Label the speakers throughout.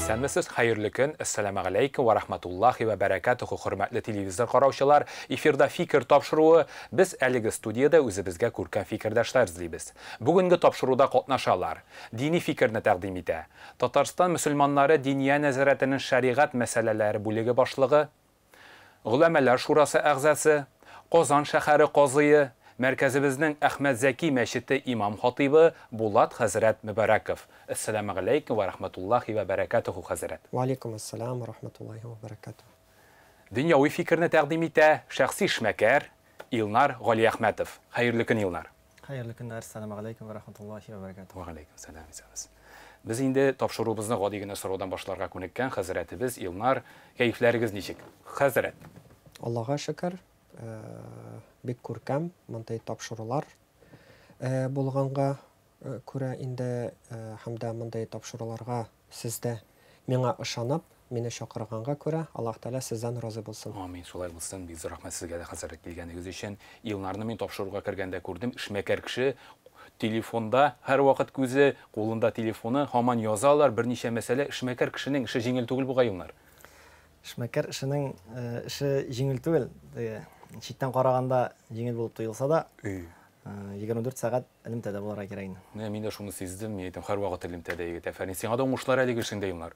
Speaker 1: Исәнмесез, хәерле көн, ассаламу алейкум ва рахматуллахи ва баракатуху, хөрмәтле телевизор караучылар. Эфирда фикер тапшыруы, без әлеге студияда үзебезгә күркәм фикердәшләр эзлибез. Бүгенге тапшыруда катнашалар. Дини фикерне тәкъдим итә. Татарстан мөселманнары диния нәзаратының шәригать мәсьәләләре бүлеге башлыгы, Гөләмәләр шурасы әгъзасы, Казан шәһәре казые, Мәркәзебезнең Әхмәт Зәки мәчете имам хатибы Булат хәзрәт Мөбарәков. Ассаламу алейкум ва рахматуллахи ва баракатуху хәзрәт.
Speaker 2: Ва алейкум ассалам ва рахматуллахи ва баракатуху.
Speaker 1: Дөньяви фикерне тәкъдим итә шәхси эшмәкәр Илнар Галиәхмәтов. Хәерле көн, Илнар.
Speaker 3: Хәерле көннәр, ассаламу алейкум ва рахматуллахи ва баракатуху.
Speaker 1: Ва алейкум ассалам. Без инде тапшыруыбызны гади генә сораудан башларга күнеккән. Хәзрәтебез Илнар, кәйфләрегез ничек? Хәзрәт.
Speaker 2: Аллаһка шөкер, бик күркәм мондай тапшырулар булганга күрә инде һәм дә мондай тапшыруларга сездә миңа ышанып, мине чакырганга күрә Аллаһ Тәала сездән разы булсын.
Speaker 1: Амин, шулай булсын. Бик зур рәхмәт сезгә дә хәзрәт килгәнегез өчен. Илнарны мин тапшыруга кергәндә күрдем, эшмәкәр кеше. Телефонда һәр вакыт күзе, кулында телефоны, һаман язалар, берничә мәсьәлә. Эшмәкәр кешенең ише җиңел түгел бугай, Илнар.
Speaker 3: Эшмәкәр эшенең эше җиңел түгел. Читтән караганда җиңел булып тоелса да, 24 сәгать элемтәдә булырга кирәк инде.
Speaker 1: Мин дә шуны сиздем, мин әйтәм, һәр вакыт элемтәдә егет. Әфәрин, сиңа да уңышлар әлеге эшендә, Илнар.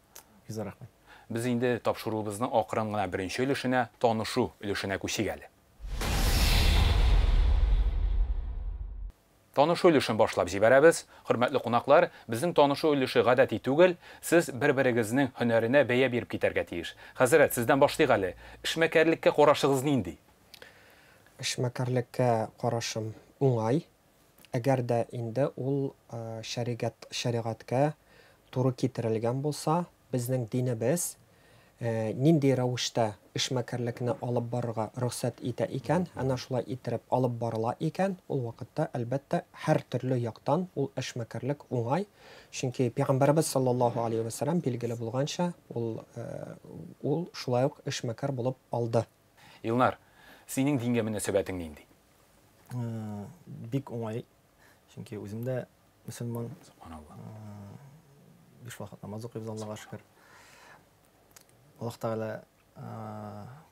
Speaker 3: Зур рәхмәт.
Speaker 1: Без инде тапшыруыбызның акрын гына беренче өлешенә, танышу өлешенә күчик әле. Танышу өлешен башлап җибәрәбез. Хөрмәтле кунаклар, безнең танышу өлеше гадәти түгел, сез бер-берегезнең һөнәренә бәя биреп китәргә тиеш. Хәзрәт, сездән башлыйк әле. Эшмәкәрлеккә карашыгыз нинди?
Speaker 2: Эшмәкәрлеккә карашым уңай. Әгәр дә инде ул шәригатькә туры китерелгән булса, безнең динебез нинди рәвештә эшмәкәрлекне алып барырга рөхсәт итә икән, әнә шулай иттереп алып барыла икән, ул вакытта әлбәттә һәр төрле яктан ул эшмәкәрлек уңай. Чөнки Пәйгамбәрбез саллаллаһу алейхи ва саллям билгеле булганча, ул шулай ук эшмәкәр булып алды.
Speaker 1: Илнар, синең дингә мөнәсәбәтең нинди?
Speaker 3: Бик уңай. Чөнки үзем дә мөселман.
Speaker 1: Субханаллах.
Speaker 3: 5 вакыт намаз укыйбыз, Аллаһка шөкер. Аллаһ Тәгалә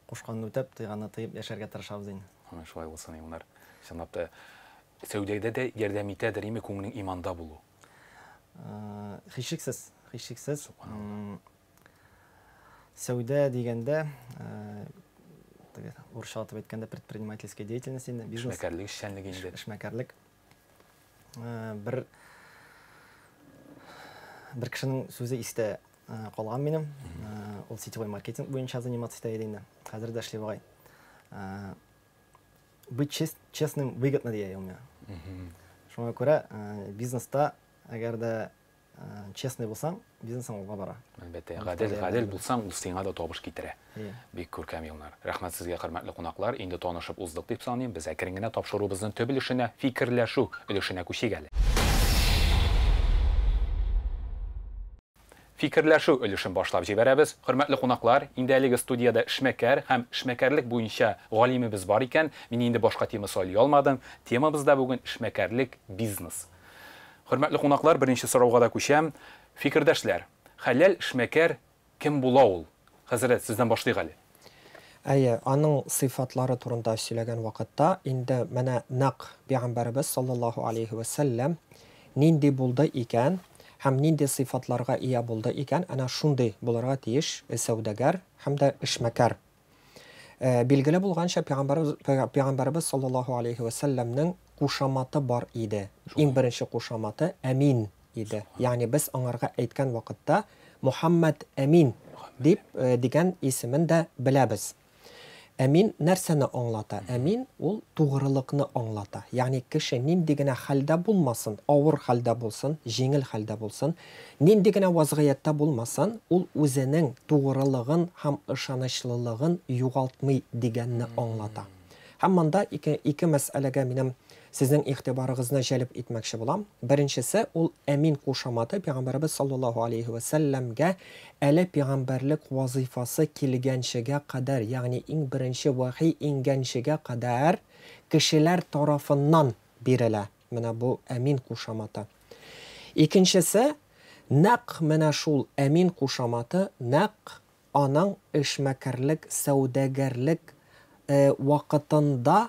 Speaker 3: кушканны үтәп, тыйганны тыйып яшәргә тырышабыз инде.
Speaker 1: Шулай булсын, Илнар. Чынлап та сәүдәдә дә ярдәм итәдер име күңелнең иманда булу?
Speaker 3: Хишиксез. Сәүдә дигәндә, урысча атып әйткәндә, предпринимательская деятельность инде, бизнес.
Speaker 1: Эшмәкәрлек эшчәнлеге инде.
Speaker 3: Эшмәкәрлек. Бер кешенең сүзе истә калган минем. Ул сетевой маркетинг буенча заниматься итә иде инде. Хәзер дә эшли бугай. Быть честным выгодно дия ул миңа. Шуңа күрә бизнеста әгәр дә честный булсаң, бизнесың алга бара.
Speaker 1: Әлбәттә, гадел булсаң, ул сиңа да табыш китерә. Бик күркәм, Илнар. Рәхмәт сезгә, хөрмәтле кунаклар. Инде танышып уздык дип саныйм. Без әкрен генә тапшыруыбызның төп өлешенә, фикерләшү өлешенә күчик әле. Фикерләшү өлешен башлап җибәрәбез. Хөрмәтле кунаклар, инде әлеге студияда эшмәкәр һәм эшмәкәрлек буенча галимебез бар икән. Мин инде башка тема сөйли алмадым. Темабызда бүген эшмәкәрлек, бизнес. Хөрмәтле кунаклар, беренче сорауга да күчәм. Фикердәшләр, хәләл эшмәкәр кем була ул? Хәзрәт, сездән башлыйк әле.
Speaker 2: Аның сыйфатлары турында сөйләгән вакытта, инде менә нәкъ Пәйгамбәрбез саллаллаһу алейхи ва саллям нинди булды икән, һәм нинди сыйфатларга ия булды икән, әнә шундый булырга тиеш сәүдәгәр һәм дә эшмәкәр. Билгеле булганча, Пәйгамбәрбез саллаллаһу алейхи ва саллямның кушаматы бар иде. Иң беренче кушаматы Әмин иде. Ягъни без аңарга әйткән вакытта Мухаммад Әмин дип дигән исемен дә беләбез. Әмин нәрсәне аңлата? Әмин ул тугрылыкны аңлата. Ягъни кеше нинди генә хәлдә булмасын, авыр хәлдә булсын, җиңел хәлдә булсын, нинди генә вазгыятьтә булмасын, ул үзенең тугрылыгын һәм ышанычлылыгын югалтмый дигәнне аңлата. Һәм монда ике мәсьәләгә минем сезнең игътибарыгызны җәлеп итмәкче булам. Беренчесе, ул Әмин кушаматы Пәйгамбәрбез саллаллаһу алейхи ва саллямгә әле пәйгамбәрлек вазифасы килгәнчегә кадәр, ягъни иң беренче вахи ингәнчегә кадәр кешеләр тарафыннан бирелә. Менә бу Әмин кушаматы. Икенчесе, Нәқ менә шул әмин кушаматы нәқ аның эшмәкәрлек, сәүдәгәрлек вакытында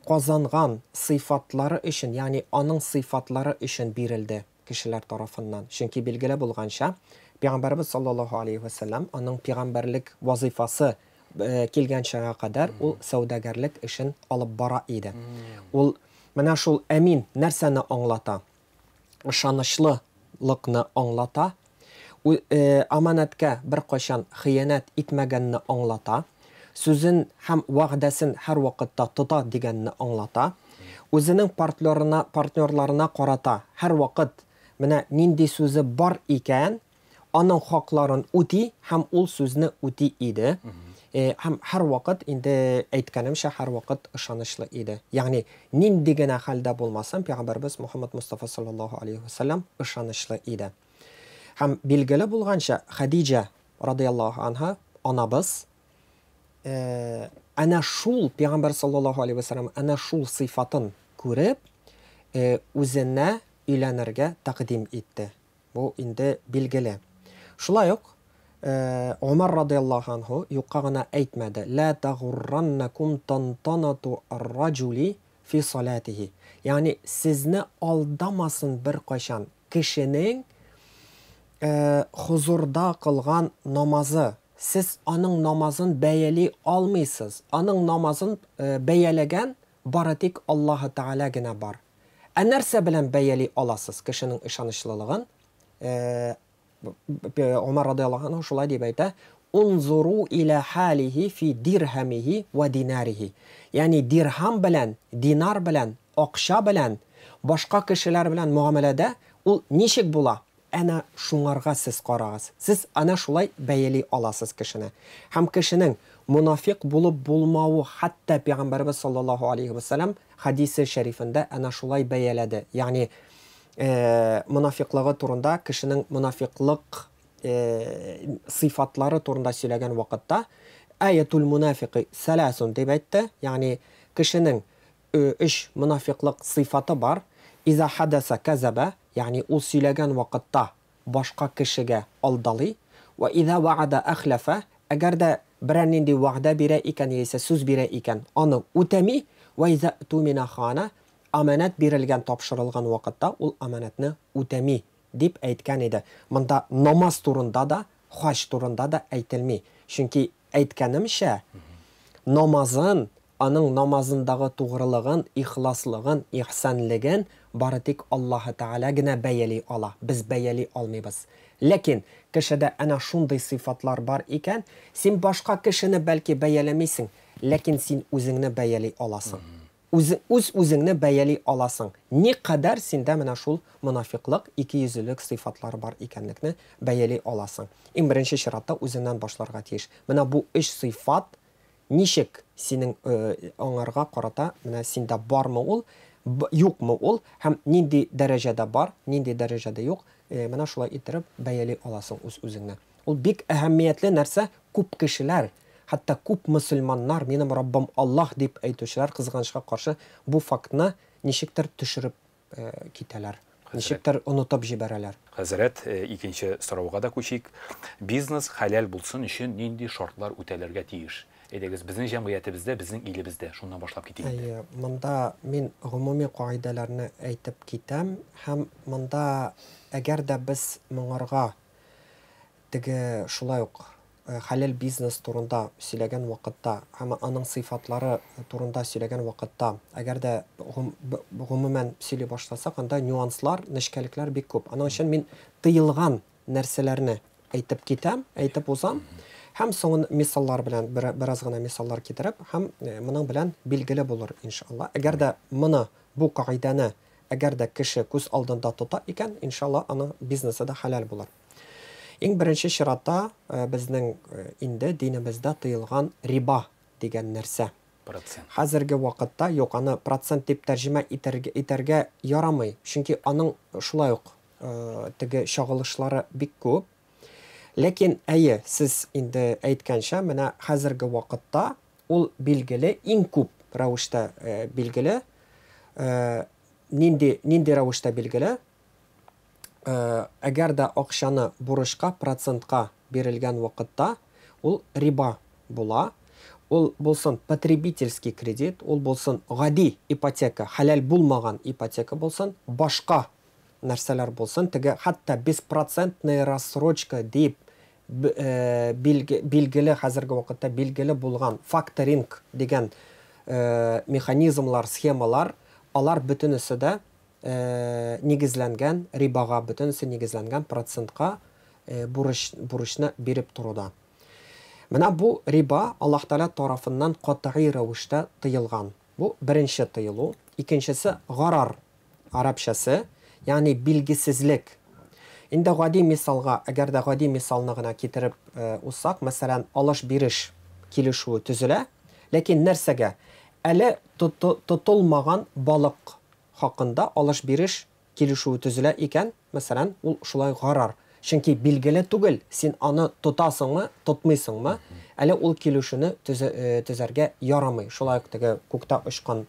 Speaker 2: казанган сыйфатлары өчен, ягъни аның сыйфатлары өчен бирелде кешеләр тарафыннан. Чөнки билгеле булганча, Пәйгамбәрбез саллаллаһу алейхи ва саллям аның пәйгамбәрлек вазифасы килгәнчәгә кадәр ул сәүдәгәрлек эшен алып бара иде. Ул менә шул әмин нәрсәне аңлата? Ышанычлылыкны аңлата. Аманәткә бер кайчан хыянәт итмәгәнне аңлата. Сүзен һәм вәгъдәсен һәр вакытта тота дигәнне аңлата. Үзенең партнерларына карата һәр вакыт менә нинди сүзе бар икән, аның хакларын үти һәм ул сүзне үти иде. Һәм һәр вакыт инде әйткәнемчә һәр вакыт ышанычлы иде. Ягъни нинди генә хәлдә булмасын, Пәйгамбәрбез Мөхәммәд Мустафа саллаллаһу алейхи ва саллям ышанычлы иде. Һәм билгеле булганча Хадиҗа радиллаһу анха анабыз әнә шул Пәйгамбәр саллаллаһу алейхи ва саллям әнә шул сыйфатын күреп үзенә өйләнергә тәкъдим итте. Бу инде билгеле. Шулай ук Умар радиллаһу анху юкка гына әйтмәде. Ла тагурраннакум тантанату ар-раҗули фи салатихи. Ягъни сезне алдамасын бер кайчан кешенең хузурда кылган намазы. Сез аның намазын бәяли алмыйсыз. Аның намазын бәяләгән бары тик Аллаһ Тәгалә генә бар. Нәрсә белән бәяли аласыз кешенең ышанычлылыгын? Умар радиллаһу анху шулай дип әйтә: "Унзуру иля халихи фи дирхамихи ва динарихи." Ягъни дирхам белән, динар белән, акча белән, башка кешеләр белән муамәләдә ул ничек була? Әнә шуңарга сез карагыз. Сез ана шулай бәяли аласыз кешене. Һәм кешенең мунафиq булып булмавы хәтта Пәйгамбәрбез саллаллаһу алейхи ва саллям хадисе шәрифендә ана шулай бәяләде. Ягъни мунафиqлыгы турында, кешенең мунафиqлык сыйфатлары турында сөйләгән вакытта аятул мунафиqи саласун дип әйтте. Ягъни кешенең 3 мунафиqлык сыйфаты бар. Иза хадаса казаба, ягъни ул сөйләгән вакытта башка кешегә алдалый. Ва иза ваада ахлафа, әгәр дә берәр нинди вәгъдә бирә икән яисә сүз бирә икән, аны үтәми. Ва иза тумина хана, аманат бирелгән, тапшырылган вакытта ул аманатны үтәми дип әйткән иде. Монда намаз турында да, хаҗ турында да әйтелми. Чөнки әйткәнемчә, намазын, аның намазындагы тугрылыгын, ихласлыгын, ихсанлыгын бары тик Аллаһ Тәгалә генә бәяли ала. Без бәяли алмыйбыз. Ләкин кешедә әнә шундый сыйфатлар бар икән, син башка кешене бәлки бәяләмисең, ләкин син үзеңне бәяли аласың. Үзеңне бәяли аласың. Ни кадәр синдә менә шул мунафиqлык, икейөзлек сыйфатлар бар икәнлекне бәяли аласың. Иң беренче чиратта үзеннән башларга тиеш. Менә бу 3 сыйфат ничек синең аңарга карата, менә синдә бармы ул, юкмы ул, һәм нинди дәрәҗәдә бар, нинди дәрәҗәдә юк, менә шулай иттереп бәяли аласың үзеңне. Ул бик әһәмиятле нәрсә. Күп кешеләр, хәтта күп мөселманнар, минем Раббым Аллаһ дип әйтүчеләр кызганычка каршы бу фактны ничектер төшереп китәләр. Ничектер онытып җибәрәләр.
Speaker 1: Хәзрәт, икенче сорауга да күчик. Бизнес хәләл булсын өчен нинди шартлар үтәлергә тиеш? Әйдәгез, безнең җәмгыятебездә, безнең илебездә, шуннан башлап китик.
Speaker 2: Монда мин гомуми кагыйдәләрне әйтеп китәм, һәм монда әгәр дә без моңарга теге шулай ук хәләл бизнес турында сөйләгән вакытта, һәм аның сыйфатлары турында сөйләгән вакытта, әгәр дә гомумән сөйли башласак, анда нюанслар, нечкәлекләр бик күп. Аның өчен мин тыелган нәрсәләрне әйтеп китәм, әйтеп узам. Һәм соңын мисаллар белән, бераз гына мисаллар китереп, һәм моның белән билгеле булыр иншалла. Әгәр дә моны, бу кагыйдәне, әгәр дә кеше күз алдында тота икән, иншалла аның бизнесы да хәләл булыр. Иң беренче чиратта безнең инде динебездә тыелган риба дигән нәрсә. Хәзерге вакытта юк, аны процент дип тәрҗемә итәргә ярамый. Чөнки аның шулай ук теге чагылышлары бик күп. Ләкин сез инде әйткәнчә, менә хәзерге вакытта ул билгеле, иң күп рәвештә билгеле. Нинди рәвештә билгеле? әгәр дә акчаны бурычка, процентка бирелгән вакытта, ул риба була. Ул булсын потребительский кредит, ул булсын гади ипотека, халал булмаган ипотека булсын, башка нәрсәләр булсын, теге хәтта 5% рассрочка дип билгеле хәзерге вакытта билгеле булган факторинг дигән механизмлар, схемалар, алар бөтенесе дә нигезләнгән рибага, бөтенесе нигезләнгән процентка бурычны биреп торуда. Менә бу риба Аллаһ Тәгалә тарафыннан катгый рәвештә тыелган. Бу беренче тыелу, икенчесе гарар арабчасы, ягъни билгесезлек. Инде гади мисалга, әгәр дә гади мисалны гына китереп усак, мәсәлән, алыш-бириш килешүе төзелә, ләкин нәрсәгә? Әле тотылмаган балык хакында алыш-бириш килешүе төзелә икән, мәсәлән, ул шулай гарар. Чөнки билгеле түгел, син аны тотасыңмы, тотмыйсыңмы, әле ул килешүне төзәргә ярамый. Шулай ук теге күктә очкан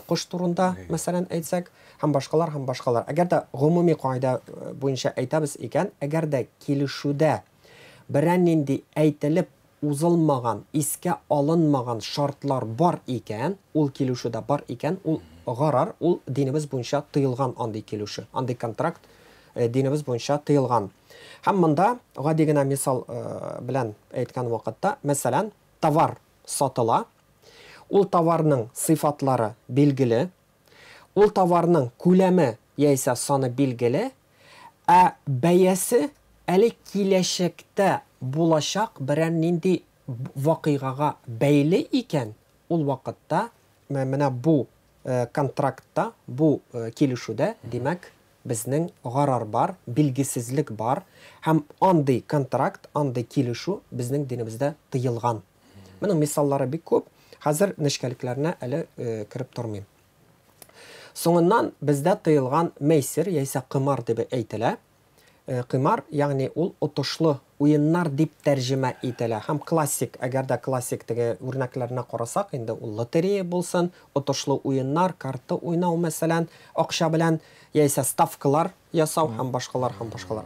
Speaker 2: кош турында, мәсәлән, әйтсәк, һәм башкалар. Әгәр дә гомуми каида буенча әйтәбез икән, әгәр дә килешүдә берәр нинди әйтелеп узылмаган, искә алынмаган шартлар бар икән, ул килешүдә бар икән, ул гарар, ул динебез буенча тыелган андый килешү, андый контракт динебез буенча тыелган. Һәм монда гади генә мисал белән әйткән вакытта, мәсәлән, товар сатыла, ул товарның сыйфатлары билгеле, ул товарның күләме яисә саны билгеле, бәясе әле киләчәктә булачак берәр нинди вакыйгага бәйле икән, ул вакытта менә бу контрактта, бу килешүдә, димәк, безнең гарар бар, билгесезлек бар, һәм андый контракт, андый килешү безнең динебездә тыелган. Моның мисаллары бик күп, хәзер нечкәлекләренә әле кирип тормыйм. Соңыннан бездә тыелган мәйсир яисә кымар дип әйтелә. Кымар, ягъни ул отышлы уеннар дип тәрҗемә ителә. Һәм классик, әгәр дә классик теге үрнәкләренә карасак, инде ул лотерея булсын, отышлы уеннар, карта уйнау мәсәлән, акча белән яисә ставкалар ясау һәм башкалар.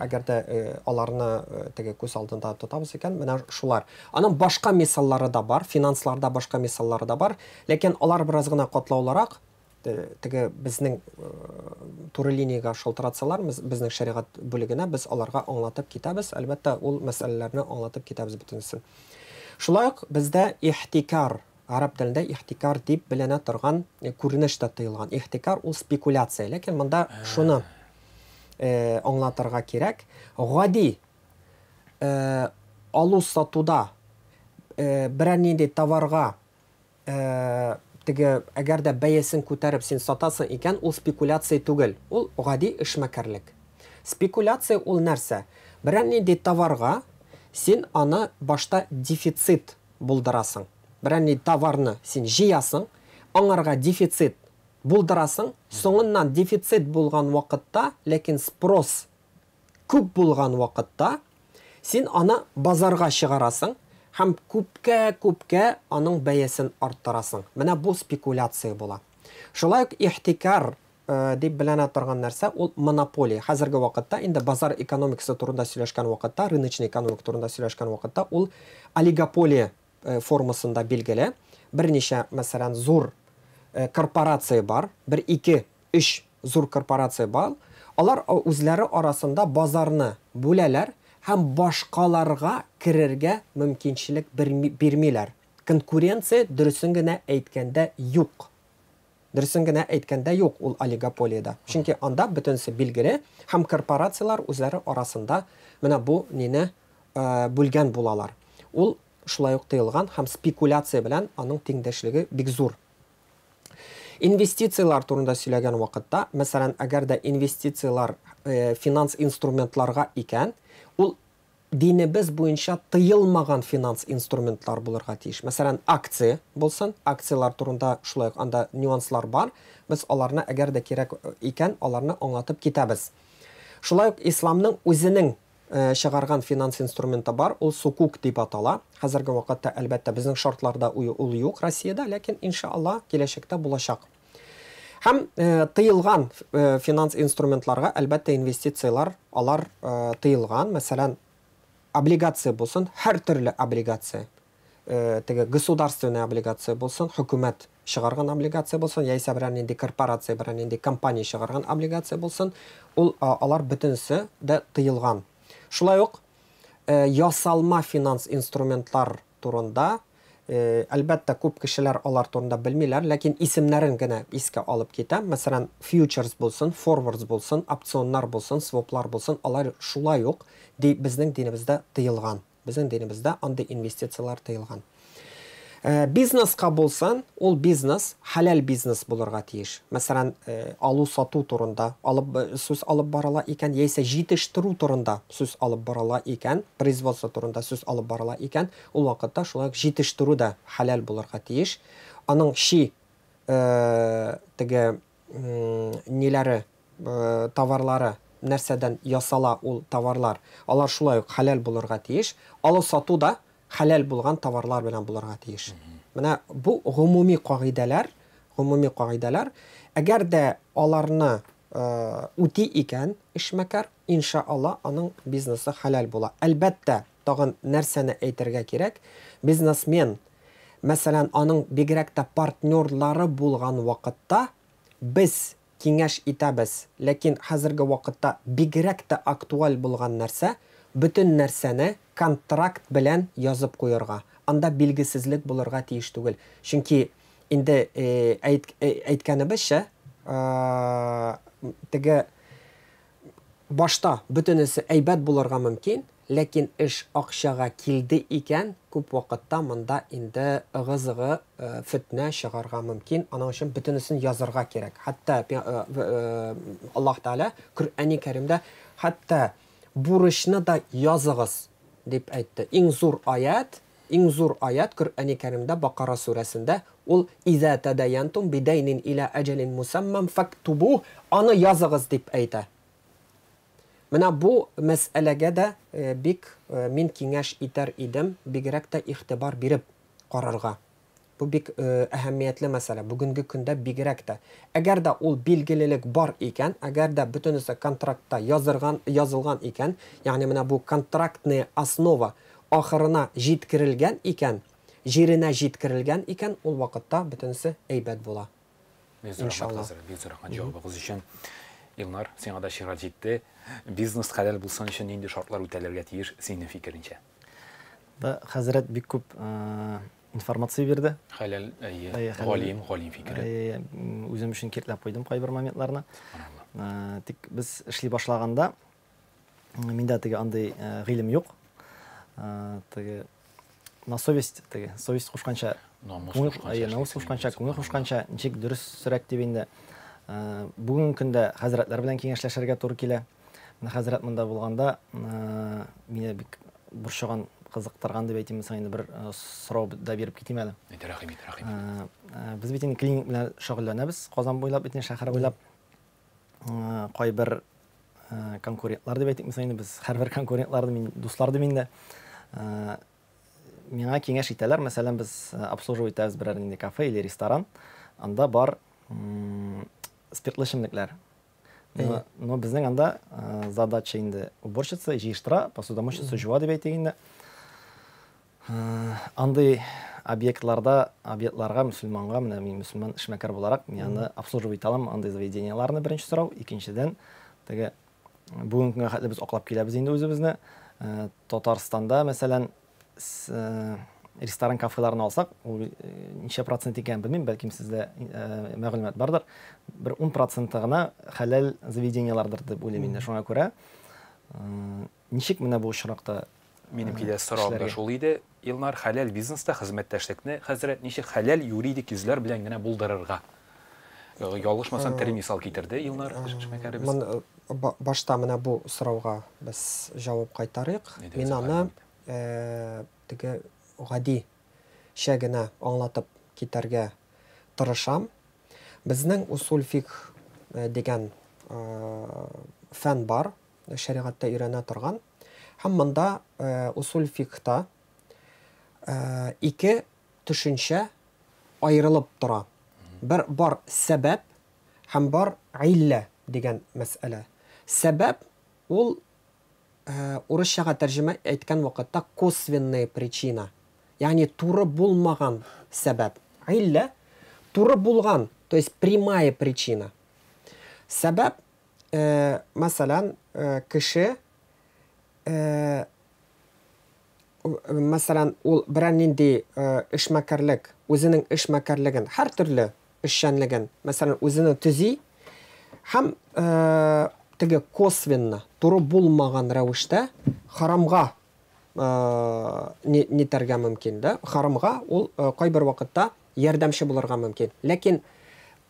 Speaker 2: Әгәр дә аларны теге күз алдында тотабыз икән, менә шулар. Аның башка мисаллары да бар, финансларда башка мисаллары да бар, ләкин алар бераз гына катлаулырак. Теге безнең туры линияга шалтыратсалар, безнең шәригать бүлегенә біз аларга аңлатып китәбез. Әлбәттә, ул мәсьәләләрне аңлатып китәбез бөтенсен. Шулай ук бездә ихтикар, араб телендә ихтикар дип беленә торган күренеш тә тыелган. Ихтикар ул спекуляция, ләкин монда шуны аңлатырга кирәк. Гади алу-сатуда берәр нинди товарга әгәр дә бәясен күтәреп син сатасың икән, ул спекуляция түгел, ул гади эшмәкәрлек. Спекуляция ул нәрсә? Берәр нинди товарга син аны башта дефицит булдырасың. Берәр нинди товарны син җыясың, аңарга дефицит булдырасың, соңыннан дефицит булган вакытта, ләкин спрос күп булган вакытта, син аны базарга чыгарасың. Һәм күпкә аның бәясен арттырасың. Менә бу спекуляция була. Шулай ук ихтикар дип беленә торган нәрсә ул монополия. Хәзерге вакытта инде базар экономикасы турында сөйләшкән вакытта, рыночный экономика турында сөйләшкән вакытта ул олигополия формасында билгеле. Берничә, мәсәлән, зур корпорация бар, 1, 2, 3 зур корпорация бар. Алар үзләре арасында базарны бүләләр. Һәм башкаларга кирергә мөмкинчелек бирмиләр. Конкуренция дөресен генә әйткәндә юк. Ул олигополиядә. Чөнки анда бөтенсе билгеле, һәм корпорациялар үзләре арасында менә бу нине бүлгән булалар. Ул шулай ук тыелган һәм спекуляция белән аның тиңдәшлеге бик зур. Инвестициялар турында сөйләгән вакытта, мәсәлән, әгәр дә инвестициялар финанс инструментларга икән, ул динебез буенча тыелмаган финанс инструментлар булырга тиеш. Мәсәлән, акция булсын, акциялар турында шулай анда нюанслар бар. Без аларны әгәр дә кирәк икән, аларны аңлатып китәбез. Шулай ук исламның үзенең чыгарган финанс инструменты бар, ул сукук дип атала. Хәзерге вакытта әлбәттә безнең шартларда ул юк Россиядә, ләкин иншалла киләчәктә булачак. Һәм тыелган финанс инструментларга әлбәттә инвестициялар алар тыелган. Мәсәлән, облигация булсын, һәр төрле облигация. Теге государственная облигация булсын, хөкүмәт чыгарган облигация булсын, яисә берәр нинди корпорация, берәр нинди компания чыгарган облигация булсын, ул алар бөтенесе дә тыелган. Шулай ук ясалма финанс инструментлар турында әлбәттә күп кешеләр алар турында белмиләр, ләкин исемнәрен генә искә алып китәм. Мәсәлән, futures булсын, forwards булсын, опционнар булсын, swaplар булсын, алар шулай ук безнең динебездә тыелган. Безнең динебездә андый инвестициялар тыелган. Бизнеска булсын, ул бизнес халал бизнес булырга тиеш. Мәсәлән, алу-сату турында сүз алып барыла икән, яисә җитештерү турында сүз алып барыла икән, производство турында сүз алып барыла икән, ул вакытта шулай җитештерү дә халал булырга тиеш. Аның теге ниләре, товарлары нәрсәдән ясала ул товарлар, алар шулай ук халал булырга тиеш. Алу-сату да халал булган товарлар белән булырга тиеш. Менә бу гомуми кагыйдәләр. Әгәр дә аларны үти икән эшмәкәр, иншаалла аның бизнесы халал була. Әлбәттә, тагын нәрсәне әйтергә кирәк. Бизнесмен, мәсәлән, аның бигрәк тә партнерлары булган вакытта без киңәш итәбез, ләкин хәзерге вакытта бигрәк тә актуаль булган нәрсә бөтен нәрсәне контракт белән язып куярга. Анда билгесезлек булырга тиеш түгел. Чөнки инде әйткәнебезчә, теге башта бөтенесе әйбәт булырга мөмкин, ләкин эш акчага килде икән, күп вакытта монда инде ыгы-зыгы фитнә чыгарга мөмкин. Аның өчен бөтенесен язарга кирәк. Хәтта Аллаһ Тәала Коръәни Кәримдә хәтта бурычны да языгыз дип әйтте. Иң зур аят Коръәни Кәримдә Бакара сүрәсендә ул иза тадайянтум бидайнин иля аҗалин мусаммам фактубу, аны языгыз дип әйтә. Менә бу мәсьәләгә дә бик мин киңәш итәр идем, бигрәк тә игътибар биреп карарга. Бу бик әһәмиятле мәсьәлә. Бүгенге көндә бигрәк тә. Әгәр дә ул билгелелек бар икән, әгәр дә бөтенесе контрактта язылган икән, ягъни менә бу контрактная основа ахырына җиткерелгән икән, җиренә җиткерелгән икән, ул вакытта бөтенесе әйбәт була.
Speaker 1: Иншалла. Җавабыгыз өчен Илнар, сиңа да шиғат җитте. Бизнес халал булсын өчен нинди шартлар үтәлергә тиеш, синең фикереңчә?
Speaker 3: Хәзрәт бик күп информация бирде.
Speaker 1: Халал, галим фикере.
Speaker 3: Үзем өчен киртләп куйдым кайбер моментларны. Тик без эшли башлаганда миндә теге андый гыйлем юк. Теге на совесть кушканча, намус кушканча, күңел кушканча, ничек дөресрәк дип инде бүгенге көндә хәзрәтләр белән киңәшләшергә туры килә. Менә хәзрәт монда булганда мине бик борчыган, кызыктырган дип әйтим, инде бер сорау да биреп китим әле.
Speaker 1: Рәхим.
Speaker 3: Без бит инде клиник белән шөгыльләнәбез. Казан буйлап, бит шәһәр буйлап кайбер конкурентлар дип әйтик, инде без һәрбер конкурентларны мин дуслар дип инде миңа киңәш итәләр. Мәсәлән, без обслуживать итәбез берәр инде кафе или ресторан. Анда бар спиртлы эчемлекләр. Но безнең анда задача инде уборщица җыештыра, посудомойщица жуа дип әйтик инде. Андый объектларга мөселманга, менә мин мөселман эшмәкәр буларак, мин аны обслуживать итәләм, андый заведенияларны беренче сорау, икенчедән теге бүгенге хәтле без аклап киләбез инде үзебезне. Татарстанда, мәсәлән, ресторан кафеларны алсак, ул ничә процент икән белмим, бәлки сездә мәгълүмат бардыр. Бер 10% гына халал заведениялардыр дип уйлыйм инде. Шуңа күрә ничек менә бу очракта
Speaker 1: Минем килә сорау да шул иде. Илнар, халал бизнеста хезмәттәшлекне хәзрәт ничек халал юридик йөзләр белән генә булдырырга? Ялгышмасам, тере мисал китерде Илнар эшмәкәребез.
Speaker 2: Башта менә бу сорауга без җавап кайтарыйк. Мин аны теге гади шәгенә аңлатып китәргә тырышам. Безнең усул фикъ дигән фән бар, шәригатьтә өйрәнә торган. Һәм монда усул фикъта ике төшенчә аерылып тора. Бер бар сәбәп, һәм бар илля дигән мәсьәлә. Сәбәп ул урысчага тәрҗемә әйткән вакытта косвенная причина. Ягъни туры булмаган сәбәп. Илля туры булган, то есть прямая причина. Сәбәп, мәсәлән, кеше мәсәлән, ул берәр нинди эшмәкәрлек, үзенең эшмәкәрлеген, һәр төрле эшчәнлеген, мәсәлән, үзенең төзи һәм теге косвенно, туры булмаган рәвештә харамга нитәргә мөмкин, да? Харамга ул кайбер вакытта ярдәмче булырга мөмкин. Ләкин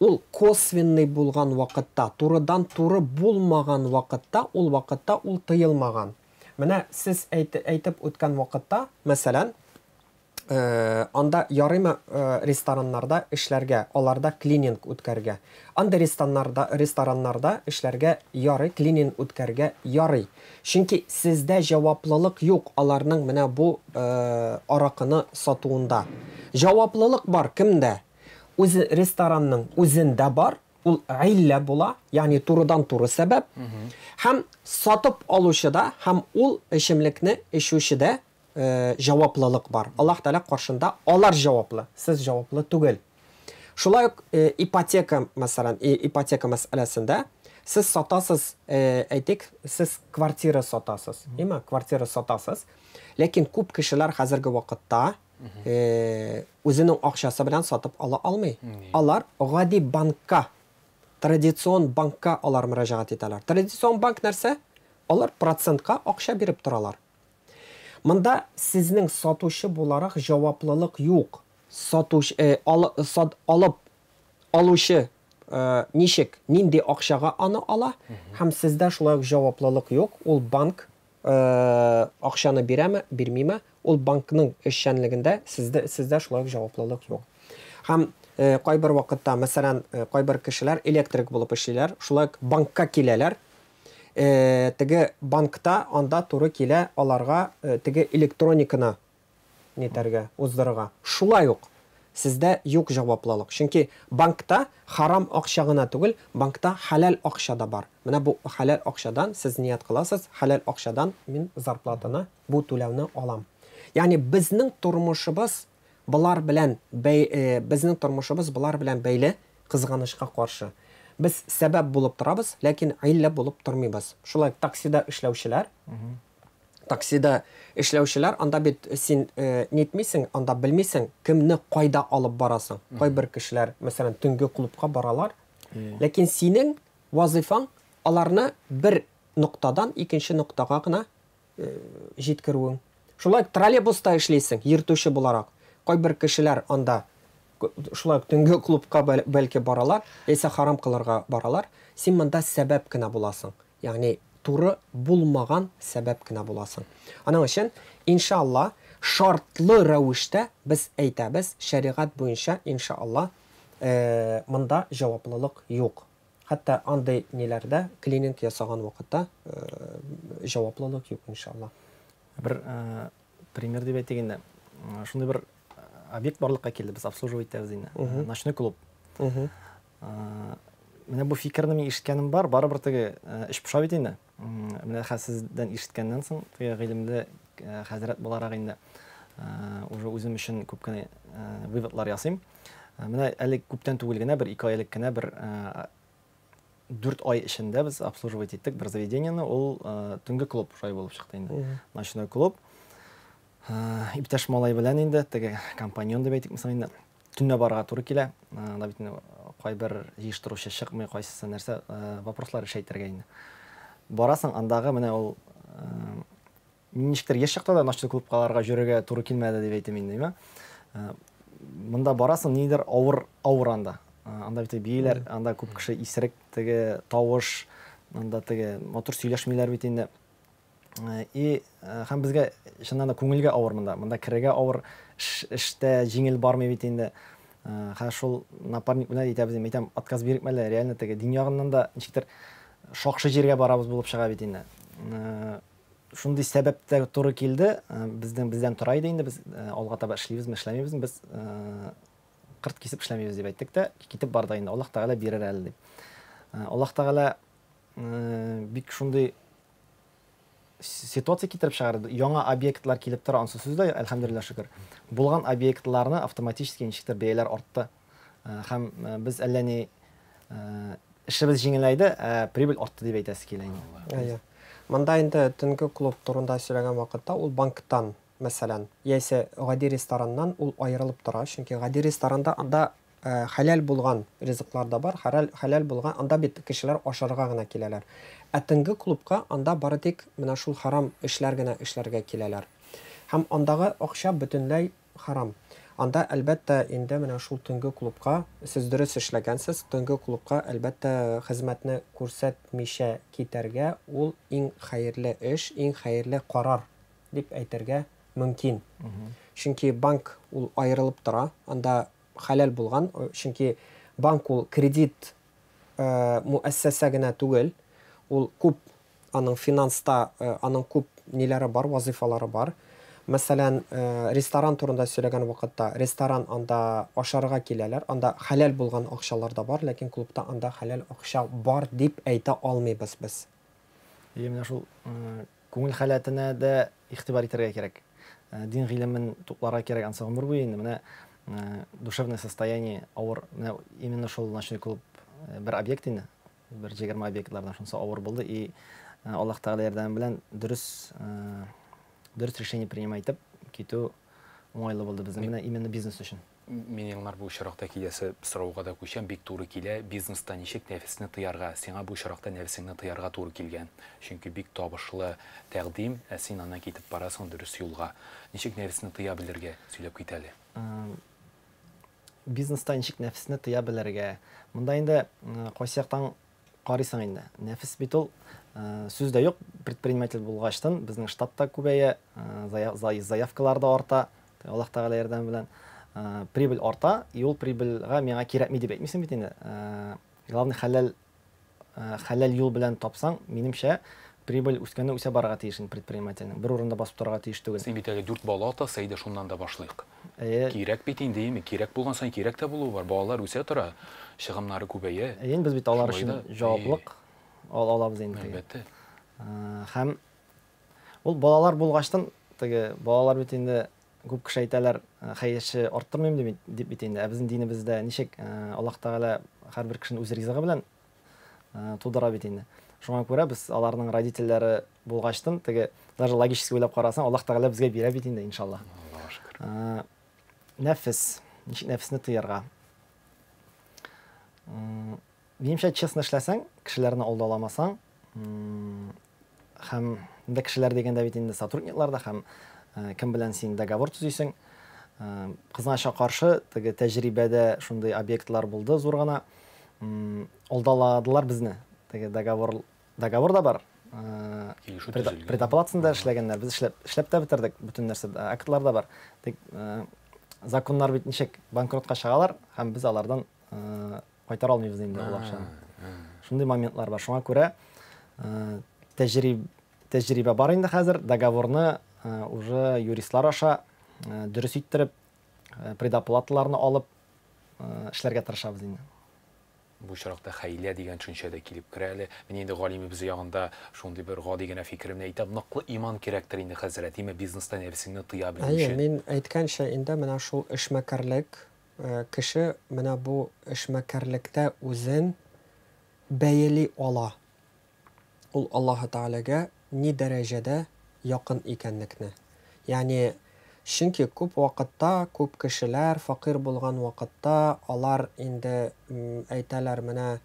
Speaker 2: ул косвенный булган вакытта, турыдан туры булмаган вакытта, ул тыелмаган. Менә сез әйтеп үткән вакытта, мәсәлән, анда ярыймы рестораннарда эшләргә, аларда клининг үткәргә. Анда рестораннарда эшләргә ярый, клининг үткәргә ярый. Чөнки сездә җаваплылык юк аларның менә бу аракыны сатуында. Җаваплылык бар кемдә? Үз ресторанның үзендә бар, ул илля була, ягъни турыдан туры сәбәп. Һәм сатып алучыда, һәм ул эчемлекне эчүчедә җаваплылык бар. Аллаһ Тәгалә каршында алар җаваплы, сез җаваплы түгел. Шулай ук ипотека, мәсәлән, ипотека мәсьәләсендә сез сатасыз, әйтик, сез квартира сатасыз, әйме, квартира сатасыз. Ләкин күп кешеләр хәзерге вакытта үзенең акчасы белән сатып ала алмый. Алар гади банкка, традицион банкка алар мөрәҗәгать итәләр. Традицион банк нәрсә? Алар процентка акча биреп торалар. Монда сезнең сатучы буларак җаваплылык юк. Алып алучы ничек, нинди акчага аны ала, һәм сездә шулай ук җаваплылык юк. Ул банк акчаны бирәме, бирмиме? Ул банкның эшчәнлегендә сездә шулай ук җаваплылык юк. Һәм кайбер вакытта, мәсәлән, кайбер кешеләр электрик булып эшлиләр, шулай ук банкка киләләр. Теге банкта анда туры килә аларга теге электрониканы нитәргә, уздырырга. Шулай ук сездә юк җаваплылык. Чөнки банкта харам акча гына түгел, банкта халал акча да бар. Менә бу халал акчадан сез ният кыласыз, халал акчадан мин зарплатаны, бу түләүне алам. Ягъни безнең тормышыбыз булар белән бәйле кызганычка каршы. Без сәбәп булып торабыз, ләкин илля булып тормыйбыз. Шулай таксида эшләүчеләр, анда бит син нитмисең, анда белмисең, кемне кайда алып барасың. Кайбер кешеләр, мәсәлән, төнге клубка баралар, ләкин синең вазифаң аларны бер ноктадан икенче ноктага гына җиткерүең. Шулай троллейбуста эшлисең, йөртүче буларак. Кайбер кешеләр анда шулай төнге клубка бәлки баралар, яисә харам кылырга баралар. Син монда сәбәп кенә буласың. Ягъни туры булмаган сәбәп кенә буласың. Аның өчен, иншалла, шартлы рәвештә без әйтәбез, шәригать буенча, иншалла, монда җаваплылык юк. Хәтта андай ниләрдә клининг ясаган вакытта җаваплылык юк, иншалла.
Speaker 3: Бер пример дип әйтгәндә, шундый бер объект барлыкка килде, без обслуживать итәбез инде. Ночной клуб. Менә бу фикерне мин ишеткәнем бар, барыбер теге эш поша бит инде. Менә сездән ишеткәннән соң, теге гыйлемле хәзрәт буларак инде уже үзем өчен күп кенә выводлар ясыйм. Менә әле күптән түгел генә, бер 2 айлык кенә, бер 4 ай эчендә без обслуживать иттек бер заведениене, ул төнге клуб шулай булып чыкты инде. Ночной клуб. Иптәш малай белән инде, теге компаньон дип әйтик, мисал инде, төнне барга туры килә. Анда бит кайбер җыештыручы чыкмый, кайсысы нәрсә вопрослар эшләйтергә инде. Барасың, андагы менә ул ничектер яшь чакта да ночной клубкаларга йөрергә туры килмәде дип әйтәм инде, әйме? Монда барасың, нидер авыр анда. Анда бит бийләр, анда күп кеше исерек, теге тавыш, анда теге мотор сөйләшмиләр бит инде. Һәм безгә чыннан да күңелгә авыр монда. Монда керергә авыр, эштә җиңел бармый бит инде. Һәм шул напарник белән әйтәм, отказ бирекмәләр, реально теге дөньягыннан да ничектер шакшы җиргә барабыз булып чыга бит инде. Шундый сәбәптә туры килде, бездән тора иде инде, без алга таба эшлибезме, эшләмибезме, без кырт кисеп эшләмибез дип әйттек тә, китеп барды инде. Аллаһ Тәгалә бирер әле дип. Аллаһ Тәгалә бик шундый ситуация китереп чыгарды. Яңа объектлар килеп тора, ансыз сүздә, әлхәмдүлилләх шөкер. Булган объектларны автоматически ничектер бәяләр артты. Һәм без әллә ни эшебез җиңеләйде, прибыль артты дип әйтәсе килә инде.
Speaker 2: Монда инде төнге клуб турында сөйләгән вакытта ул банктан, мәсәлән, яисә гади рестораннан ул аерылып тора, чөнки гади ресторанда анда хәләл булган ризыклар да бар, хәләл булган, анда бит кешеләр ашарга гына киләләр. Ә төнге клубка анда бары тик менә шул харам эшләр генә эшләргә киләләр. Һәм андагы акча бөтенләй харам. Анда әлбәттә инде менә шул төнге клубка сез дөрес эшләгәнсез, төнге клубка әлбәттә хезмәтне күрсәтмичә китәргә ул иң хәерле эш, иң хәерле карар дип әйтергә мөмкин. Чөнки банк ул аерылып тора, анда хәләл булган, чөнки банк ул кредит муассаса гына түгел, ул күп аның финанста аның күп ниләре бар, вазифалары бар. Мәсәлән, ресторан турында сөйләгән вакытта, ресторан анда ашарга киләләр, анда хәләл булган акчалар да бар, ләкин клубта анда хәләл акча бар дип әйтә алмыйбыз без.
Speaker 3: Менә шул күңел халәтенә дә игътибар итәргә кирәк. Дин гыйлемен тупларга кирәк ансы гомер буе инде. Менә душевное состояние авыр, менә именно шул ночной клуб бер объект инде. Бер 20 объектлардан шунсы авыр булды и Аллаһ Тәгалә ярдәме белән дөрес решение принимать итеп китү уңайлы булды безнең менә именно бизнес өчен.
Speaker 1: Мен еллар бу очракта киләсе сорауга да күчәм, бик туры килә. Бизнеста ничек нәфесне тыярга? Сиңа бу очракта нәфесеңне тыярга туры килгән. Чөнки бик табышлы тәкъдим, ә син аны китеп барасың дөрес юлга. Ничек нәфесне тыя белергә сөйләп кит әле.
Speaker 3: Бизнеста ничек нәфесне тыя белергә? Монда инде кайсы яктан карыйсың инде. Нәфес бит ул сүз дә юк, предприниматель булгачтан безнең штатта күбәя, заявкалар да арта. Аллаһ Тәгалә ярдәме белән прибыль арта, и ул прибыльгә миңа кирәкми дип әйтмисең бит инде. Главный хәләл юл белән тапсаң, минемчә прибыль үскәнне үсә барырга тиеш предпринимательнең. Бер урында басып торырга тиеш түгел.
Speaker 1: Син бит әле 4 бала атасы иде, шуннан да башлыйк. Кирәк бит инде, кирәк булган сан кирәк тә булу бар. Балалар үсә тора, чыгымнары күбәя.
Speaker 3: Без бит алар өчен җаваплык алабыз инде.
Speaker 1: Әлбәттә.
Speaker 3: Һәм ул балалар булгачтан, теге балалар бит инде күп кеше әйтәләр, хәерче арттырмыйм дип бит инде. Безнең динебездә ничек Аллаһ Тәгалә һәрбер кешене үз ризыгы белән тудыра бит инде. Шуңа күрә без аларның родительләре булгачтан, теге даже логически уйлап карасаң, Аллаһ Тәгалә безгә бирә бит инде, иншаллах.
Speaker 1: Аллаһка шөкер.
Speaker 3: Нәфес, ничек нәфесне тыярга? Минемчә, честно эшләсәң, кешеләрне алдаламасаң, һәм инде кешеләр дигәндә бит инде сотрудниклар да, һәм кем белән син договор төзисең. Кызганычка каршы, теге тәҗрибәдә шундый объектлар булды зур гына. Алдаладылар безне. Теге договор да бар. Предоплатасында эшләгәннәр. Без эшләп тә бетердек, бүтән нәрсә, актлар да бар. Тик законнар бит ничек банкротка чыгалар, һәм без алардан кайтара алмыйбыз инде ул акчаны. Шундый моментлар бар. Шуңа күрә тәҗрибә бар инде хәзер, договорны уже юристлар аша дөрес иттереп, предоплаталарны алып эшләргә тырышабыз инде.
Speaker 1: Бу очракта хәйлә дигән төшенчә дә килеп керә әле. Мен инде галимебез ягында шундый бер гади генә фикеремне әйтәм, ныклы иман кирәктер инде хәзрәт, име бизнеста нәфсеңне тыя белү өчен.
Speaker 2: Мин әйткәнчә, инде менә шул эшмәкәрлек, кеше менә бу эшмәкәрлектә үзен бәяли ала. Ул Аллаһ Тәгаләгә ни дәрәҗәдә якын икәнлекне. Ягъни чөнки күп вакытта күп кешеләр факир булган вакытта алар инде әйтәләр менә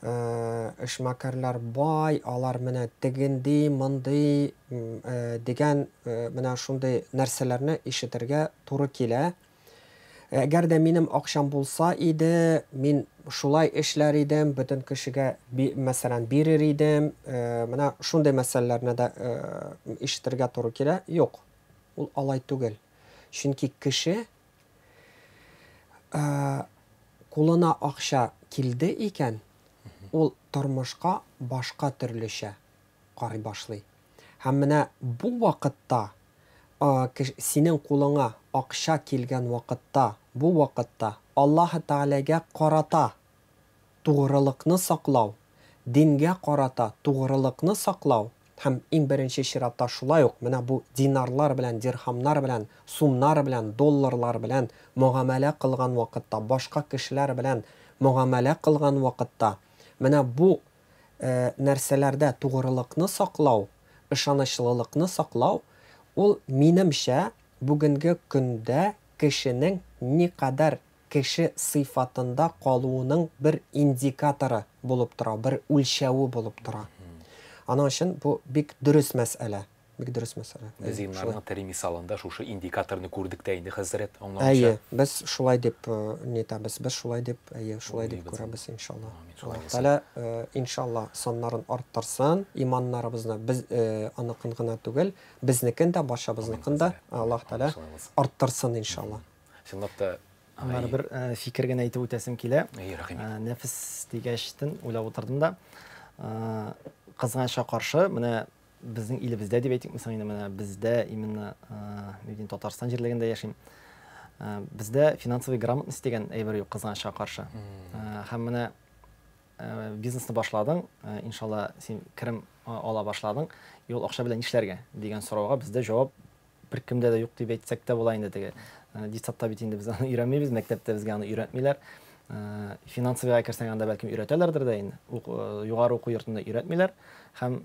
Speaker 2: эшмәкәрләр бай, алар менә тегенди, мондый дигән менә шундый нәрсәләрне ишетергә туры килә. Әгәр дә минем акчам булса иде, мин шулай эшләр идем, бөтен кешегә мәсәлән бирер идем, менә шундый мәсьәләләрне дә ишетергә туры килә. Юк. Ул алай түгел. Чөнки кеше кулына акча килде икән, ул тормышка башка төрлечә карый башлый. Һәм менә бу вакытта синең кулыңа акча килгән вакытта, бу вакытта Аллаһ Тәгаләгә карата тугрылыкны саклау, дингә карата тугрылыкны саклау һәм иң беренче чиратта шулай ук менә бу динарлар белән, дирхамнар белән, сумнар белән, долларлар белән мөгамәлә кылган вакытта, башка кешеләр белән мөгамәлә кылган вакытта менә бу нәрсәләрдә тугрылыкны саклау, ышанычлылыкны саклау, ул минемчә бүгенге көндә кешенең никадәр кеше сыйфатында калуының бер индикаторы булып тора, бер үлчәүе булып тора. Аның өчен бу бик дөрес мәсьәлә. Бик дөрес мәсьәлә.
Speaker 1: Без иннарның тәри мисалында шушы индикаторны күрдек тә инде хәзрәт.
Speaker 2: Әйе, без шулай дип нитәбез, без шулай дип, шулай дип күрәбез иншалла. Аллаһ иншалла саннарын арттырсын, иманнарыбызны без аныкын гына түгел, безнекен дә, башыбызныкын да Аллаһ Тәгалә арттырсын иншалла.
Speaker 1: Чынлап та
Speaker 3: Аны бер фикер генә әйтеп үтәсем килә. Нәфес дигәчтен уйлап утырдым да, кызганча каршы, менә безнең илебездә дип әйтик, мисал инде менә бездә именно Медин Татарстан җирлегендә яшим. Бездә финансовый грамотность дигән әйбер юк, кызганча каршы. Һәм менә бизнесны башладың, иншалла син керем ала башладың, ул акча белән нишләргә дигән сорауга бездә җавап беркемдә дә юк дип әйтсәк тә була инде теге. Детсадта бит инде без аны өйрәнмибез, мәктәптә безгә аны өйрәтмиләр. Финансовыйга керсәң анда бәлким өйрәтәләрдер дә инде. Югары уку йортында өйрәтмиләр. Һәм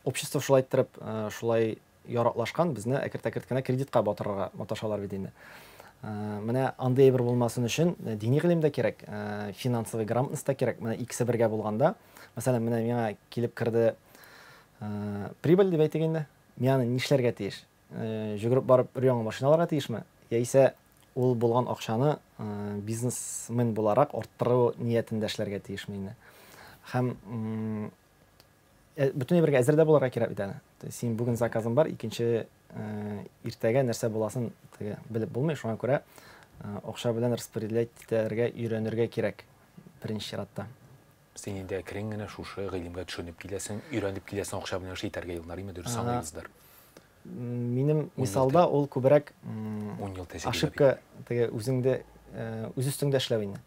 Speaker 3: общество шулай иттереп, шулай яраклашкан, безне әкерт-әкерт кенә кредитка батырырга маташалар бит инде. Менә андый әйбер булмасын өчен дини гыйлем дә кирәк, финансовый грамотность та кирәк. Менә икесе бергә булганда, мәсәлән, менә миңа килеп керде прибыль дип әйтик инде. Миңа нишләргә тиеш? Жүгіріп барып үряңы машиналарға тиешме? Яисә ул булган акчаны бизнесмен буларак арттыру ниятендә эшләргә тиешме инде? Һәм бөтен бергә әзер дә булырга кирәк бит әле. Син бүген заказың бар, икенче иртәгә нәрсә буласын белеп булмый, шуңа күрә акча белән распределять итәргә өйрәнергә кирәк беренче чиратта.
Speaker 1: Син инде керең генә шушы гыйлемгә төшенеп киләсең, өйрәнеп киләсең, акча белән эш итәргә еллар име, дөрес аңлыйсыздар. Минем мисалда ул күбрәк ошибка теге үзеңдә үз өстеңдә эшләү инде.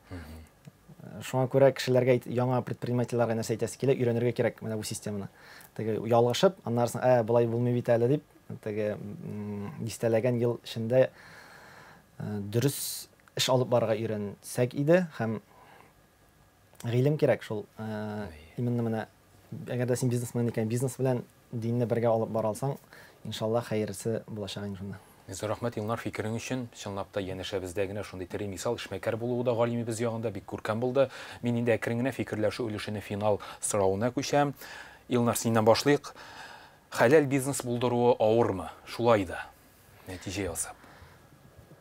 Speaker 1: Шуңа күрә кешеләргә яңа предпринимательләргә нәрсә әйтәсе килә, өйрәнергә кирәк менә бу системаны. Теге ялгышып, аннарсын, булай булмый бит әле дип, теге дистәләгән ел эчендә дөрес эш алып барырга өйрәнсәк иде һәм гыйлем кирәк шул. Именно менә әгәр дә син бизнесмен икән, бизнес белән динне бергә алып бара алсаң, иншалла хәерлесе булачак инде шунда. Низар рәхмәт Илнар фикерең өчен. Чынлап та янәшәбездә генә шундый тере мисал эшмәкәр булуы да галимебез ягында бик күркәм булды. Мин инде әкрен генә фикерләшү өлешенә финал сорауына күчәм. Илнар, синнән башлыйк. Хәләл бизнес булдыруы авырмы? Шулай да. Нәтиҗә ясап.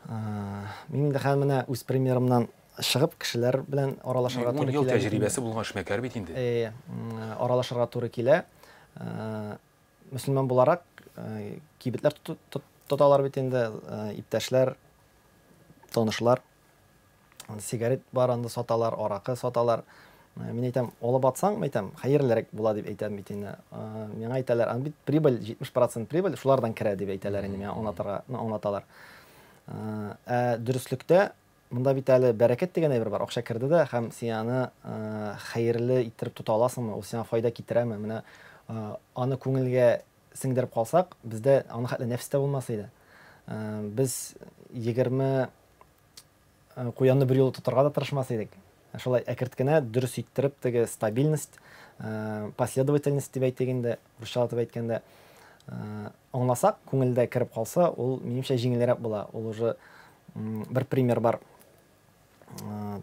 Speaker 3: Мин инде хәл менә үз примерымнан чыгып кешеләр белән аралашырга туры
Speaker 1: килә. Ел тәҗрибәсе булган эшмәкәр бит инде.
Speaker 3: Аралашырга туры килә. Мөселман буларак кибетләр тоталар бит инде, иптәшләр, танышлар. Сигарет бар, анда саталар, аракы саталар. Мин әйтәм, алып атсаң, әйтәм, хәерлерәк була дип әйтәм бит инде. Миңа әйтәләр, аны бит прибыль 70% прибыль шулардан керә дип әйтәләр инде, миңа аңлаталар. Дөреслектә монда бит әле бәрәкәт дигән әйбер бар. Акча керде дә, һәм син аны хәерле иттереп тота аласыңмы? Ул сиңа файда китерәме? Менә аны күңелгә сеңдереп калсак, бездә аны хәтле нәфестә булмас иде. Без 20 куянны бер юлы тотырга да тырышмас идек. Шулай әкерт кенә дөрес иттереп, теге стабильность, последовательность дип әйтик инде, русча дип әйткәндә, аңласак, күңелдә кереп калса, ул минемчә җиңелрәк була. Ул уже бер пример бар.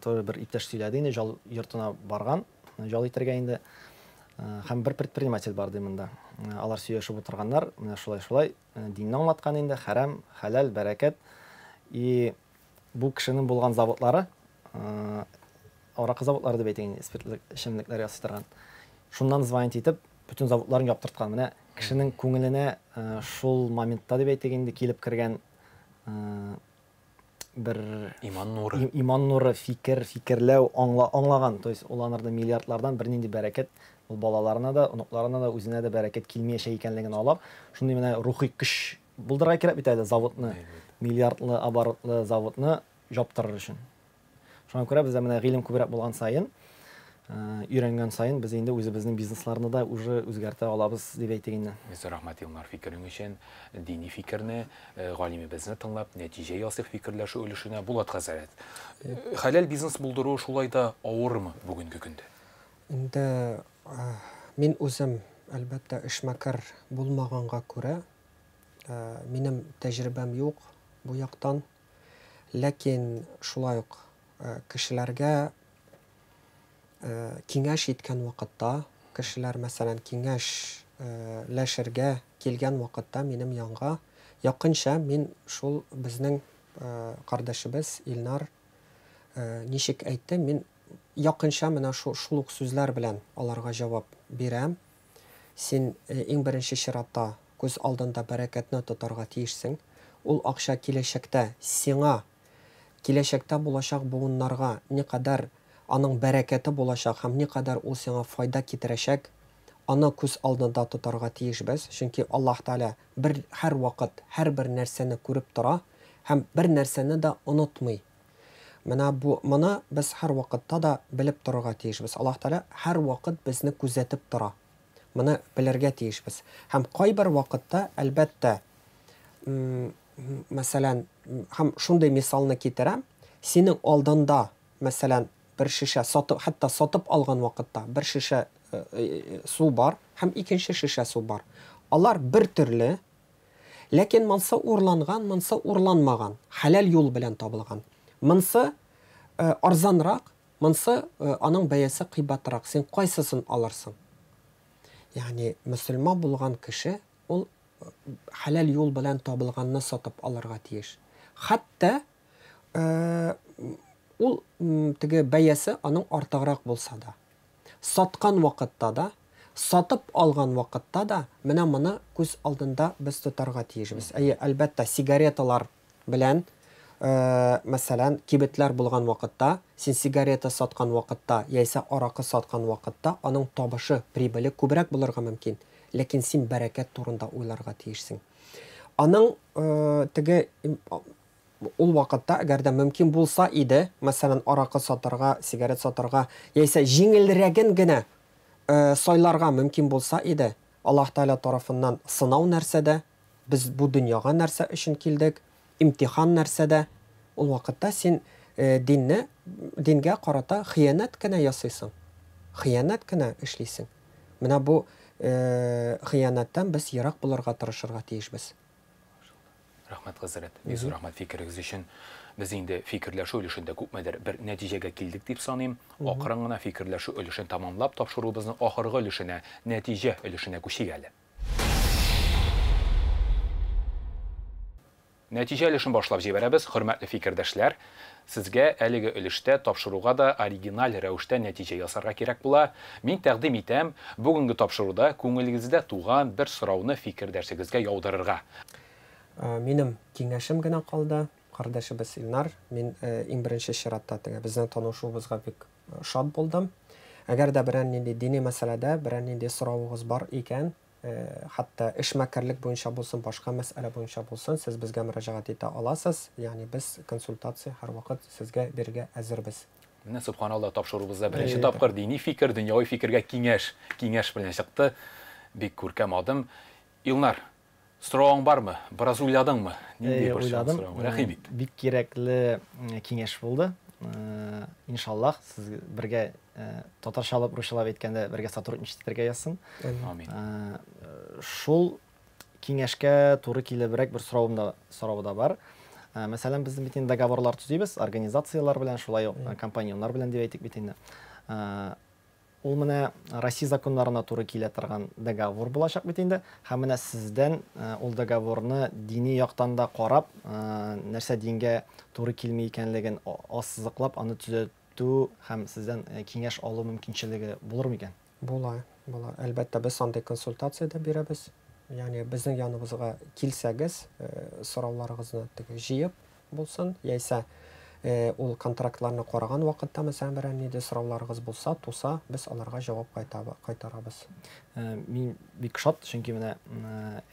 Speaker 3: Тоже бер иптәш сөйләде инде, жал йортына барган, жал итәргә инде. Һәм бер предприниматель бар ди монда. Алар сөйләшеп утырганнар, менә шулай динне аңлаткан инде, хәрам, хәләл, бәрәкәт. И бу кешенең булган заводлары, аракы заводлары дип әйтәйин, спиртлы эчемлекләр ясый. Шуннан звонить итеп, бүтән заводларын яптырткан. Менә кешенең күңеленә шул моментта дип әйтик инде килеп кергән бер иман нуры, фикерләү, аңлаган. То есть ул анарда миллиардлардан бер нинди бәрәкәт, ул балаларына да, оныкларына да, үзенә дә бәрәкәт килмәячәк икәнлеген алып, шундый менә рухи көч булдырга кирәк бит әле заводны, миллиардлы оборотлы заводны жаптырыр өчен. Шуңа күрә бездә менә гыйлем күбрәк булган сайын, өйрәнгән сайын без инде үзебезнең бизнесларны да уже үзгәртә алабыз дип әйтегәннән.
Speaker 1: Мистер Рахмат Илнар фикерің өчен дини фикерне, галимебезне тыңлап, нәтиҗә ясый фикерләшү өлешенә Булат Хәзрәт. Хәләл бизнес булдыру шулай да авырмы бүгенге көндә?
Speaker 2: Инде мин үзем әлбәттә эшмәкәр булмаганга күрә, минем тәҗрибәм юк бу яктан, ләкин шулай ук кешеләргә киңәш иткән вакытта, кешеләр мәсәлән киңәш ләшергә килгән вакытта минем янга якынча мин шул безнең кардәшебез Илнар ничек әйтте, мин якынча менә шул ук сүзләр белән аларга җавап бирәм. Син иң беренче чиратта күз алдында бәрәкәтне тотарга тиешсең. Ул акча киләчәктә сиңа, киләчәктә булачак буыннарга никадәр аның бәрәкәте булачак һәм никадәр ул сиңа файда китерәчәк, аны күз алдында тотарга тиешбез. Чөнки Аллаһ Тәгалә һәр вакыт һәрбер нәрсәне күреп тора һәм бер нәрсәне дә онытмый. Моны без һәр вакытта да белеп торырга тиешбез. Аллаһ Тәгалә һәр вакыт безне күзәтеп тора. Моны белергә тиешбез. Һәм кайбер вакытта әлбәттә мәсәлән, һәм шундый мисалны китерәм, синең алдында мәсәлән бер шешә хәтта сатып алган вакытта бер шешә су бар һәм икенче шешә су бар. Алар бер төрле, ләкин монсы урланган, монсы урланмаган, хәләл юл белән табылган. Монсы арзанрак, монсы аның бәясе кыйбатрак. Син кайсысын алырсың? Ягъни мөселман булган кеше ул хәләл юл белән табылганны сатып алырга тиеш. Хәтта ул теге бәясе аның артыграк булса да, саткан вакытта да, сатып алган вакытта да менә моны күз алдында без тотарга тиешбез. Әлбәттә сигареталар белән мәсәлән кибетләр булган вакытта, син сигарета саткан вакытта, яисә аракы саткан вакытта аның табышы, прибыле күбрәк булырга мөмкин, ләкин син бәрәкәт турында уйларга тиешсең. Аның теге ул вакытта әгәр дә мөмкин булса иде, мәсәлән аракы сатарга, сигарет сатарга, яисә җиңелрәген генә сайларга мөмкин булса иде, Аллаһ Тәгалә тарафыннан сынау нәрсәдә, без бу дөньяга нәрсә өчен килдек, имтихан нәрсәдә, ул вакытта син дингә карата хыянат кенә ясыйсың. Хыянат кенә эшлисең. Менә бу хыянаттан без ерак булырга тырышырга тиешбез.
Speaker 1: Рахмат Хәзрәт, Мистер Рахмат фикерегез өчен. Без инде фикерләшү өлешендә күпмедер бер нәтиҗәгә килдек дип саныйм. Акрын гына фикерләшү өлешен тамамлап тапшырубызның ахыргы өлешенә, нәтиҗә өлешенә күчик әле. Нәтиҗә өлешен башлап җибәрәбез, хөрмәтле фикердәшләр. Сезгә әлеге өлештә тапшыруга да оригиналь рәвештә нәтиҗә ясарга кирәк була. Мин тәкъдим итәм, бүгенге тапшыруда күңелегездә туган бер сорауны фикердәшегезгә яудырырга.
Speaker 2: Минем киңәшем генә калды, кардәшебез Илнар. Мин иң беренче чиратта безнең танышуыбызга бик шат булдым. Әгәр дә берәр нинди дини мәсьәләдә, берәр нинди соравыгыз бар икән, хәтта эшмәкәрлек буенча булсын, башка мәсьәлә буенча булсын, сез безгә мөрәҗәгать итә аласыз. Ягъни без консультация һәр вакыт сезгә бирергә әзербез.
Speaker 1: Менә субханалла тапшырубызда беренче тапкыр дини фикер, дөньяви фикергә киңәш белән чыкты. Бик күркәм адым. Илнар, сорауың бармы? Бераз уйладыңмы? Нинди бер сорау? Рәхим ит.
Speaker 3: Бик кирәкле киңәш булды. Иншаллах сез бергә татарчалап, русчалап әйткәндә бергә сотрудничать итәргә язсын.
Speaker 1: Амин.
Speaker 3: Шул киңәшкә туры килебрәк бер сорау да бар. Мәсәлән, безнең бит инде договорлар төзибез, организациялар белән, шулай ук компаниялар белән дип әйтик бит инде. Ул менә Россия законнарына туры килә торган договор булачак бит инде. Һәм менә сездән ул договорны дини яктан да карап, нәрсә дингә туры килми икәнлеген ассызыклап, аны төзәтү һәм сездән киңәш алу мөмкинчелеге булыр микән?
Speaker 2: Була. Әлбәттә без андый консультация да бирәбез. Ягъни безнең яныбызга килсәгез, сорауларыгызны җыеп булсын, яисә ул контрактларны караган вакытта мәсәлән берәр нинди сорауларыгыз булса, туса, без аларга җавап кайтарабыз.
Speaker 3: Мин бик шат, чөнки менә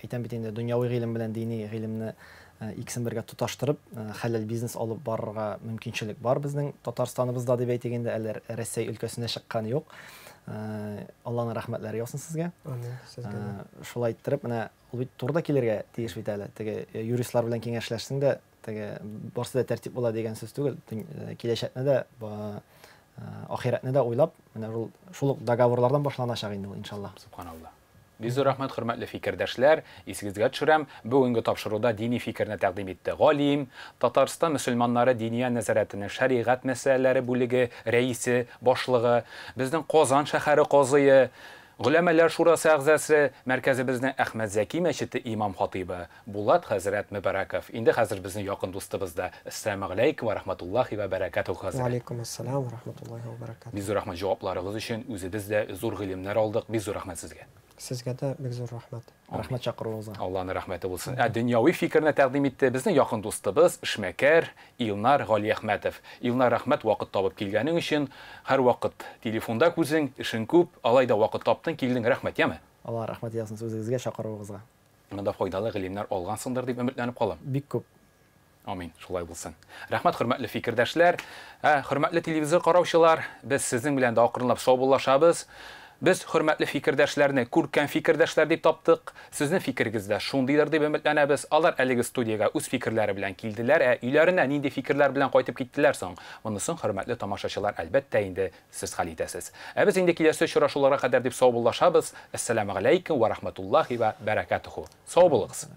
Speaker 3: әйтәм бит инде дөньяви гыйлем белән дини гыйлемне икесен бергә тоташтырып, хәләл бизнес алып барырга мөмкинчелек бар безнең Татарстаныбызда дип әйтгәндә, әле Россия өлкәсенә чыкканы юк. Алланың рәхмәтләре яусын сезгә. Шулай иттереп, менә ул бит турыда килергә тиеш бит әле. Теге юристлар белән киңәшләшсәң дә, теге барсы да тәртип була дигән сүз түгел. Киләчәкне дә, ахиратны да уйлап, менә шул договорлардан башланачак инде ул иншаллах.
Speaker 1: Субханалла. Бизу рәхмәт, хөрмәтле фикердәшләр. Исегезгә төшерәм, бүгенге тапшыруда дини фикерне тәкъдим итте галим, Татарстан мөселманнары диния нәзарәтенең шәригать мәсьәләләре бүлеге рәисе, башлыгы, безнең Казан шәһәре казые, Гөләмәләр шурасы әгъзасы, мәркәзебезнең Әхмәт Зәки мәчете имам хатибы Булат хәзрәт Мөбараков. Инде хәзер безнең якын дустыбыз да. Ассаламу алейкум ва рахматуллаһи ва баракатуһ хәзрәт.
Speaker 2: Ва алейкум ассалам ва рахматуллаһи ва баракатуһ.
Speaker 1: Бизу рәхмәт җавапларыгыз өчен, үзебез дә зур гыйлемнәр алдык. Бизу рәхмәт сезгә.
Speaker 2: Сезгә дә бик зур рәхмәт.
Speaker 3: Рәхмәт чакыруыгызга.
Speaker 1: Алланың рәхмәте булсын. Дөньяви фикерне тәкъдим итте безнең якын дустыбыз, эшмәкәр Илнар Галиәхмәтов. Илнар, рәхмәт вакыт табып килгәнең өчен. Һәр вакыт телефонда күзең, эшең күп, алайда вакыт таптың, килдең, рәхмәт, яме?
Speaker 3: Алла рәхмәт ясын үзегезгә чакыруыгызга.
Speaker 1: Монда файдалы гыйлемнәр алгансыңдыр дип өметләнеп калам.
Speaker 3: Бик күп.
Speaker 1: Амин, шулай булсын. Рәхмәт, хөрмәтле фикердәшләр, хөрмәтле телевизор караучылар, без сезнең белән дә акрынлап саубуллашабыз. Без хөрмәтле фикердәшләрне күркәм фикердәшләр дип таптык. Сезнең фикергез дә шундыйдыр дип өметләнәбез. Алар әлеге студиягә үз фикерләре белән килделәр, өйләренә нинди фикерләр белән кайтып киттеләр соң? Монысын хөрмәтле тамашачылар әлбәттә инде сез хәл итәсез. Без инде киләсе очрашуларга кадәр дип саубуллашабыз. Ассаламу алейкум ва рахматуллаһи ва баракатуху. Сау булыгыз.